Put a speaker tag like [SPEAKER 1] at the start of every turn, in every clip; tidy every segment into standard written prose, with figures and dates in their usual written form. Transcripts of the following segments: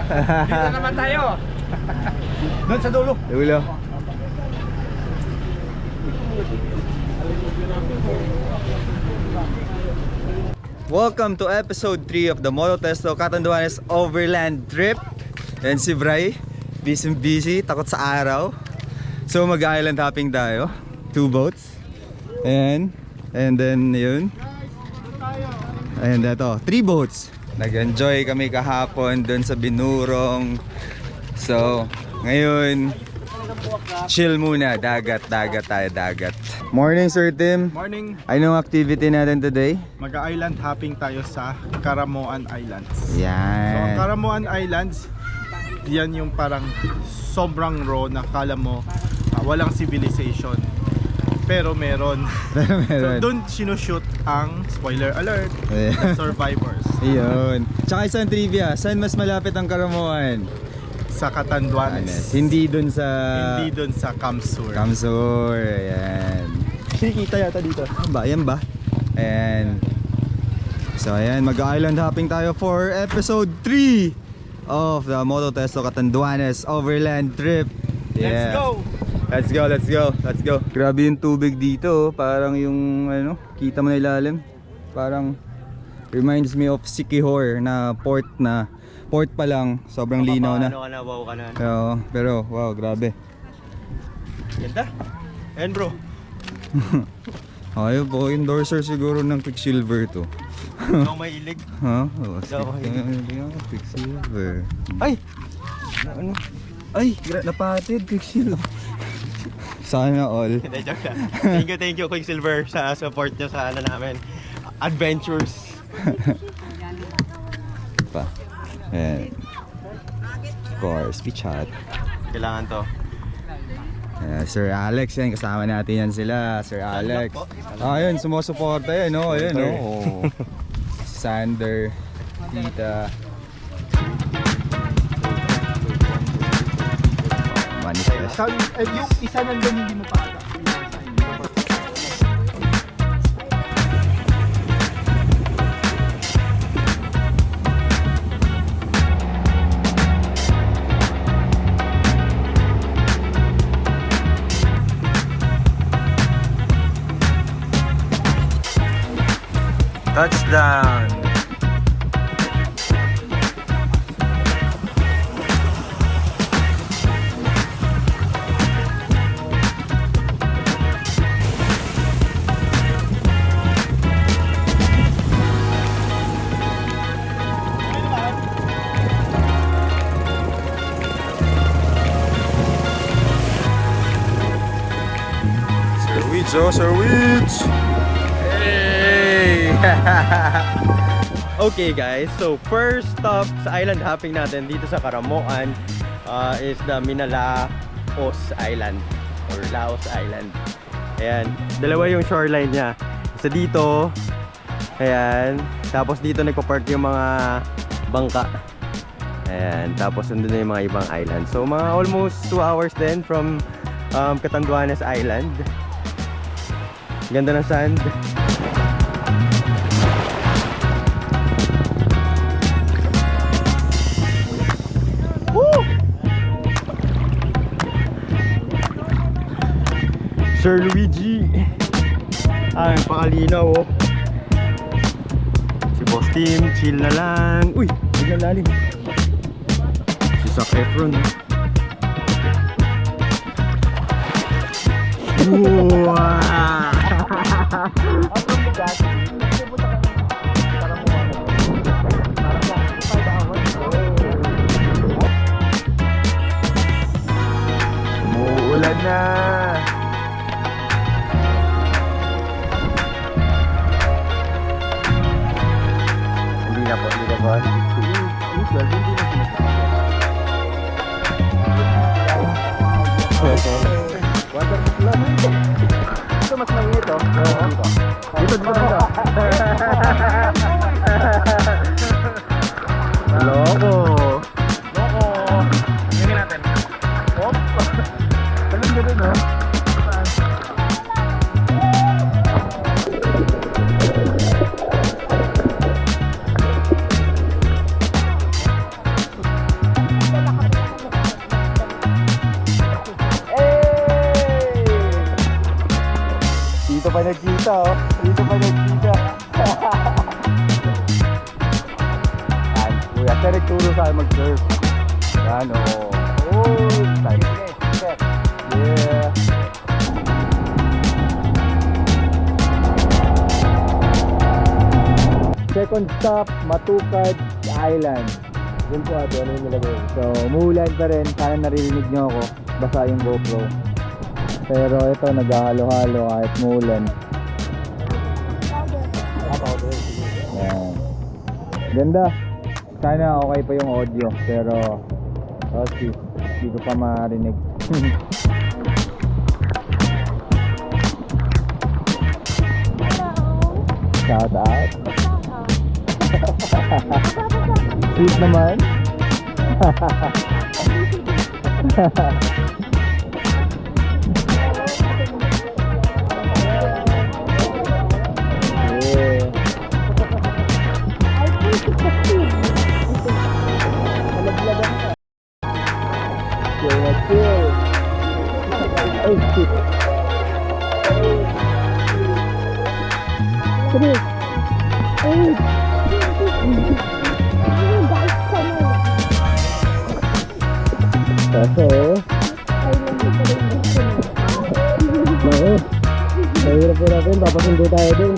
[SPEAKER 1] Dito naman tayo. Doon sa dulo.
[SPEAKER 2] Dulo. Welcome to episode 3 of the Mototesto Catanduanes Overland Trip. And si Bray, busy, takot sa araw. So mag-island hopping tayo. 2 boats. And then yun. And ito, 3 boats. Nag-enjoy kami kahapon dun sa Binurong. So ngayon, chill muna, dagat tayo. Morning Sir Tim.
[SPEAKER 1] Morning.
[SPEAKER 2] Anong activity natin today?
[SPEAKER 1] Mag-island hopping tayo sa Caramoan Islands. So, ang
[SPEAKER 2] Yan.
[SPEAKER 1] Caramoan Islands, yan yung parang sobrang raw na kala mo walang civilization. Pero meron. So, doon sinushoot ang spoiler alert, survivors.
[SPEAKER 2] Iyon. Tsaka isang trivia, saan mas malapit ang Caramoan?
[SPEAKER 1] Sa Catanduanes.
[SPEAKER 2] Hindi dun sa
[SPEAKER 1] Camsur.
[SPEAKER 2] Camsur. Ayan.
[SPEAKER 1] Kita yata dito.
[SPEAKER 2] Yan ba? Ayan. So ayan, mag-island hopping tayo for episode 3 of the Mototesto Catanduanes Overland Trip.
[SPEAKER 1] Let's go!
[SPEAKER 2] Let's go. Grabe yung tubig dito, parang yung kita mo na ilalim. Parang reminds me of Siquijor na port pa lang, sobrang linaw na.
[SPEAKER 1] Wow ka na.
[SPEAKER 2] Pero wow, grabe.
[SPEAKER 1] Ganda. Ayan bro.
[SPEAKER 2] Ayaw po, endorser siguro ng Quicksilver to.
[SPEAKER 1] Ikaw may ilig.
[SPEAKER 2] Ha?
[SPEAKER 1] Ikaw
[SPEAKER 2] Quicksilver.
[SPEAKER 1] Ay!
[SPEAKER 2] Ano? Ay, napatid Quicksilver. Sana all.
[SPEAKER 1] Hindi, joke lang. Thank you Quicksilver sa support nyo sa namin. Adventures.
[SPEAKER 2] Pa. And of course, Pichat.
[SPEAKER 1] Kailangan to.
[SPEAKER 2] Sir Alex, yan, kasama natin yan sila. Sir Alex. Ayun, sumusuporta yan, no? Ayun, no? Oh. Sander, Tita. Manifest.
[SPEAKER 1] Yung isa nandun hindi mo pa ata.
[SPEAKER 2] Touchdown! Sir Witch! Hey!
[SPEAKER 3] Okay guys, so first stop sa island hopping natin dito sa Caramoan is the Minalaos Island or Laos Island. Ayan, dalawa yung shoreline niya. Isa dito, ayan, tapos dito nagpa-park yung mga bangka. Ayan, tapos nandun na yung mga ibang island. So mga almost 2 hours din from Catanduanes Island. Ganda ng sand. Woo! Sir Luigi. Ay, pakalinaw oh. Si Boss Tim, chill na lang. Uy, biglang lalim. Si Zac Efron. Wow!
[SPEAKER 2] Umuulan na! Hindi na po. Waterproof lang. Ito mas mainit oh. Dito na. Loko. Tingnan natin. Hop. Talang gano'n oh. siya nagturo sa akin mag-surf. Yan, oo. Oh, style. Yeah. Second stop, Matukad Island. Yun po ate, ano yung nilagay? So, umuulan pa rin. Sana naririnig nyo ako. Basa yung GoPro. Pero ito, naghahalo-halo kahit umuulan. Ayan. Ganda. Sana okay pa yung audio. Pero, okay. Hindi ko pa marinig. Shout out. Sweet naman. Yeah. Chill. Oh shit. Come Kaso, oo. Mahirap po natin, papasundo tayo dun.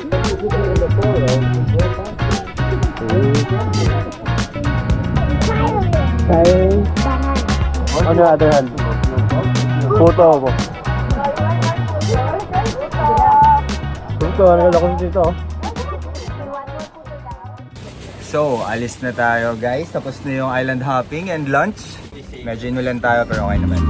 [SPEAKER 2] Tayo. Ano natin? Photo ako. Photo, ano ako dito? So, alis na tayo guys. Tapos na yung island hopping and lunch. Medyo inulan tayo pero okay naman.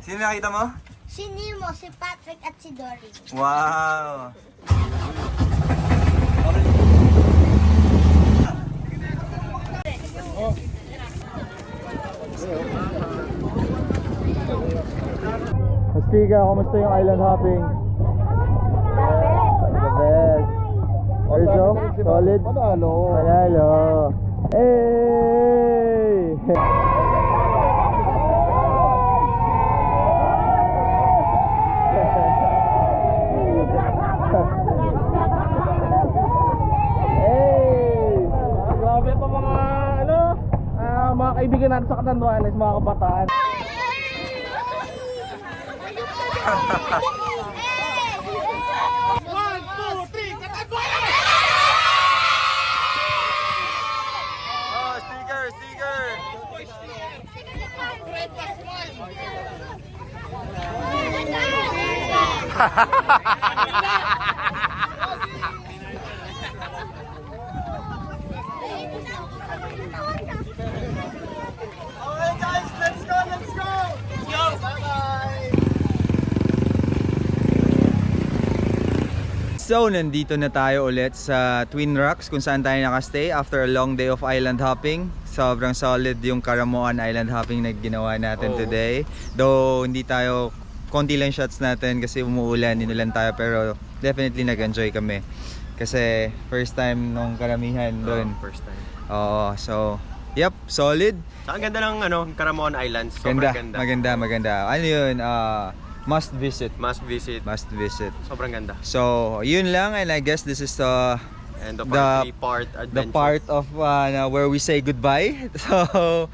[SPEAKER 2] Sino nakita mo?
[SPEAKER 4] Si Nemo, si Patrick at si Dory.
[SPEAKER 2] Wow! Mastika, kumusta yung island hopping? The best. Sergio, solid? Panalo. Panalo. Hey!
[SPEAKER 1] Grabe pa mga mga kaibigan natin sa Catanduanes, mga kabataan.
[SPEAKER 2] Oh, sticker, sticker!
[SPEAKER 1] Okay guys, let's go, let's go! Yo! Bye-bye!
[SPEAKER 2] So, nandito na tayo ulit sa Twin Rocks kung saan tayo nakastay after a long day of island hopping. Sobrang solid yung Caramoan Island hopping na ginawa natin today. Though, hindi tayo, konti lang shots natin kasi umuulan, inulan tayo, pero definitely nag-enjoy kami. Kasi first time nung karamihan doon.
[SPEAKER 3] First time.
[SPEAKER 2] Oo, so, yep, solid.
[SPEAKER 3] Ang ganda ng Caramoan Islands. Sobrang ganda.
[SPEAKER 2] Maganda. Ano yun? Must visit.
[SPEAKER 3] Must visit.
[SPEAKER 2] Must visit.
[SPEAKER 3] Sobrang ganda.
[SPEAKER 2] So, yun lang, and I guess this is
[SPEAKER 3] And the part adventure.
[SPEAKER 2] the part of where we say goodbye.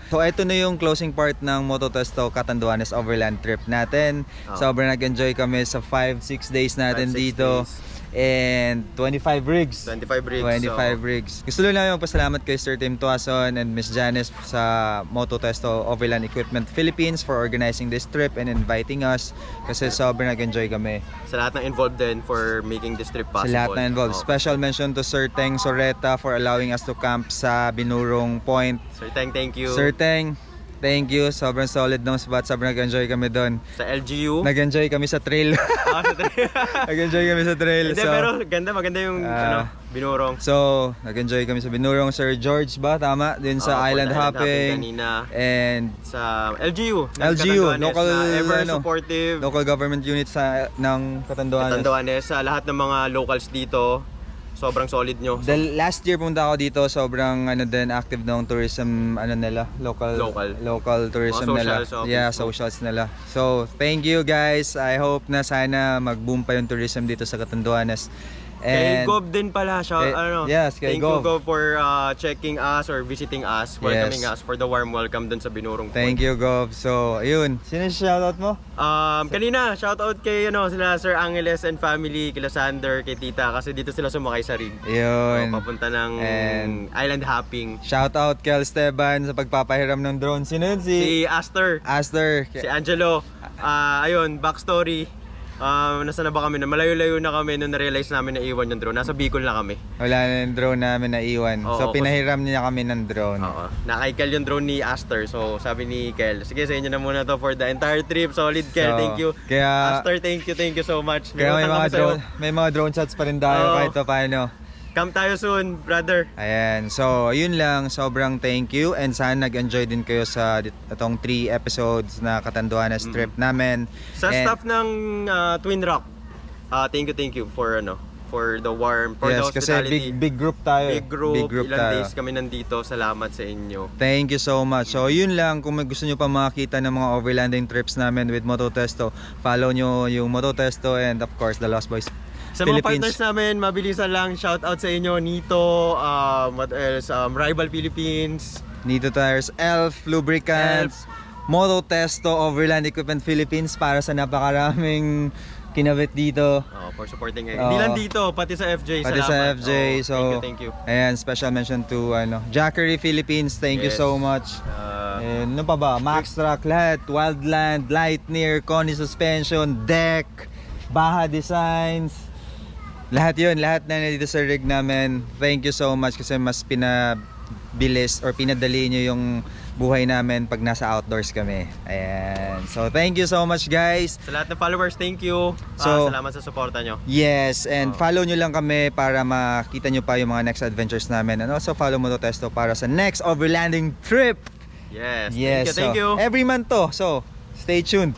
[SPEAKER 2] So ito na yung closing part ng Mototesto Catanduanes Overland trip natin. Sobrang nag-enjoy kami sa 5-6 days natin
[SPEAKER 3] 5-6
[SPEAKER 2] dito.
[SPEAKER 3] days.
[SPEAKER 2] and 25 rigs.
[SPEAKER 3] 25 rigs.
[SPEAKER 2] 25 rigs. Gusto lang namin magpasalamat kay Sir Tim Tuason and Miss Janice sa Moto Testo Overland Equipment Philippines for organizing this trip and inviting us kasi sobrang nag-enjoy kami.
[SPEAKER 3] Sa lahat ng involved din for making this trip
[SPEAKER 2] Sa
[SPEAKER 3] possible.
[SPEAKER 2] lahat na involved.
[SPEAKER 3] Oo.
[SPEAKER 2] Special mention to Sir Teng Soreta for allowing us to camp sa Binurong Point.
[SPEAKER 3] Sir Teng, thank you.
[SPEAKER 2] Sir Teng, thank you. Sobrang solid ng spot. Sobrang nag-enjoy kami doon.
[SPEAKER 3] Sa LGU.
[SPEAKER 2] Nag-enjoy kami sa trail. Nag-enjoy kami sa trail.
[SPEAKER 3] Hindi, pero maganda yung binurong.
[SPEAKER 2] So, nag-enjoy kami sa Binurong. Sir George ba? Tama? Din sa Island Hopping.
[SPEAKER 3] Kanina.
[SPEAKER 2] And
[SPEAKER 3] Sa LGU.
[SPEAKER 2] LGU, local,
[SPEAKER 3] ever
[SPEAKER 2] ano,
[SPEAKER 3] supportive.
[SPEAKER 2] local government units ng Catanduanes.
[SPEAKER 3] Catanduanes. Sa lahat ng mga locals dito, sobrang solid nyo.
[SPEAKER 2] The last year pumunta ako dito, sobrang din active ng tourism nila, local tourism
[SPEAKER 3] Mga
[SPEAKER 2] nila.
[SPEAKER 3] socials,
[SPEAKER 2] Yeah,
[SPEAKER 3] Facebook.
[SPEAKER 2] socials nila. So, thank you guys. I hope na sana mag-boom pa yung tourism dito sa Catanduanes.
[SPEAKER 3] Kay Gov din pala,
[SPEAKER 2] yes, kay
[SPEAKER 3] thank
[SPEAKER 2] Gov.
[SPEAKER 3] you Gov for checking us or visiting us, welcoming us for the warm welcome dun sa Binurong Point.
[SPEAKER 2] Thank you, Gov. So, ayun. Sino yung shoutout mo?
[SPEAKER 3] Kanina, shoutout kay sila Sir Angeles and family, kila Sander, kay Tita, kasi dito sila sumakay sa rig.
[SPEAKER 2] Ayun.
[SPEAKER 3] Papunta ng
[SPEAKER 2] And
[SPEAKER 3] island hopping.
[SPEAKER 2] Shoutout kay Esteban sa pagpapahiram ng drone. Sino yun?
[SPEAKER 3] Si Aster,
[SPEAKER 2] Aster.
[SPEAKER 3] si Angelo. Ayun, backstory. Nasa na ba kami? Malayo-layo na kami nung na-realize namin na iwan yung drone. Nasa Bicol na kami.
[SPEAKER 2] Wala na yung drone namin na iwan. So,
[SPEAKER 3] Oo,
[SPEAKER 2] pinahiram niya kami ng drone.
[SPEAKER 3] Oo. Nakay Kel yung drone ni Aster. So, sabi ni Kel, sige, sa inyo na muna to for the entire trip. Solid, Kel.
[SPEAKER 2] So,
[SPEAKER 3] Thank you.
[SPEAKER 2] kaya-
[SPEAKER 3] Aster, thank you so much.
[SPEAKER 2] Kaya may
[SPEAKER 3] utang
[SPEAKER 2] mga
[SPEAKER 3] kami sa'yo.
[SPEAKER 2] drone shots pa rin tayo
[SPEAKER 3] Oo.
[SPEAKER 2] kahit pa paano.
[SPEAKER 3] Come tayo soon, brother.
[SPEAKER 2] Ayan. So, yun lang. Sobrang thank you. And sana nag-enjoy din kayo sa itong 3 episodes na Catanduanes trip namin.
[SPEAKER 3] Sa
[SPEAKER 2] And-
[SPEAKER 3] staff ng Twin Rock, thank you for the warm, for the
[SPEAKER 2] yes, kasi
[SPEAKER 3] hospitality.
[SPEAKER 2] big group tayo.
[SPEAKER 3] Big group, ilang
[SPEAKER 2] tayo.
[SPEAKER 3] days kami nandito. Salamat sa inyo.
[SPEAKER 2] Thank you so much. So, yun lang. Kung may gusto nyo pa makakita ng mga overlanding trips namin with Moto Testo, follow nyo yung Moto Testo and of course, the Lost Boys
[SPEAKER 3] Sa mga
[SPEAKER 2] Philippines.
[SPEAKER 3] partners namin, mabilisan lang, shout out sa inyo, Nito, what else, Rival Philippines,
[SPEAKER 2] Nito Tires, Elf Lubricants, Moto Testo, Overland Equipment Philippines para sa napakaraming kinabit dito.
[SPEAKER 3] for supporting
[SPEAKER 2] Oo.
[SPEAKER 3] Hindi lang dito, pati sa FJ.
[SPEAKER 2] Pati
[SPEAKER 3] salamat.
[SPEAKER 2] sa FJ.
[SPEAKER 3] Oo,
[SPEAKER 2] So,
[SPEAKER 3] thank you.
[SPEAKER 2] Ayan, special mention to Jackery Philippines. Thank you
[SPEAKER 3] Yes.
[SPEAKER 2] so much. And ano pa ba? Max Truck, lahat. Wildland, Lightyear, Connie Suspension, Deck, Baha Designs. Lahat yun, lahat na nandito sa rig namin. Thank you so much kasi mas pinabilis or pinadali nyo yung buhay namin pag nasa outdoors kami. Ayan. So, thank you so much guys.
[SPEAKER 3] Sa lahat ng followers, thank you.
[SPEAKER 2] So,
[SPEAKER 3] salamat sa suporta nyo.
[SPEAKER 2] Yes, and follow nyo lang kami para makita nyo pa yung mga next adventures namin. And also follow Moto Testo para sa next overlanding trip.
[SPEAKER 3] Yes,
[SPEAKER 2] Yes,
[SPEAKER 3] thank you.
[SPEAKER 2] so, every month to. So, stay tuned.